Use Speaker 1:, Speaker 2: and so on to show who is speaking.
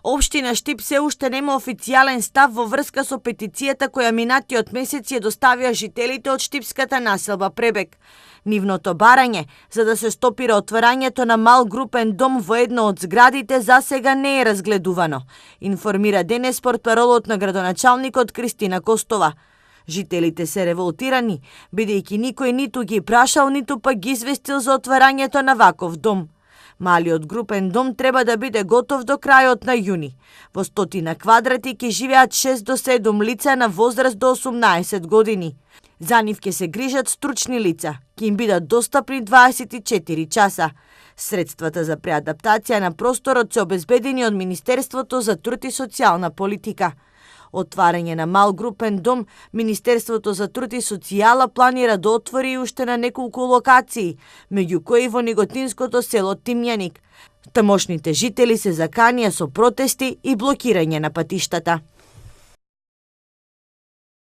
Speaker 1: Општина Штип се уште нема официјален став во врска со петицијата која минатиот месец ја доставија жителите од штипската населба Пребег. Нивното барање за да се стопира отворањето на мал групен дом во едно од зградите засега не е разгледувано, информира денес портпаролот на градоначалникот Кристина Костова. Жителите се револтирани, бидејќи никој ниту ги прашал, ниту пак ги известил за отварањето на ваков дом. Малиот групен дом треба да биде готов до крајот на јуни. Во 100 квадрати ќе живеат 6 до 7 лица на возраст до 18 години. За нив ќе се грижат стручни лица, ќе им бидат достапни 24 часа. Средствата за преадаптација на просторот се обезбедени од Министерството за труд и социјална политика. Отварање на мал групен дом, Министерството за труд и социјала планира да отвори уште на неколку локации, меѓу кои во неготинското село Тимјаник. Тамошните жители се заканија со протести и блокирање на патиштата.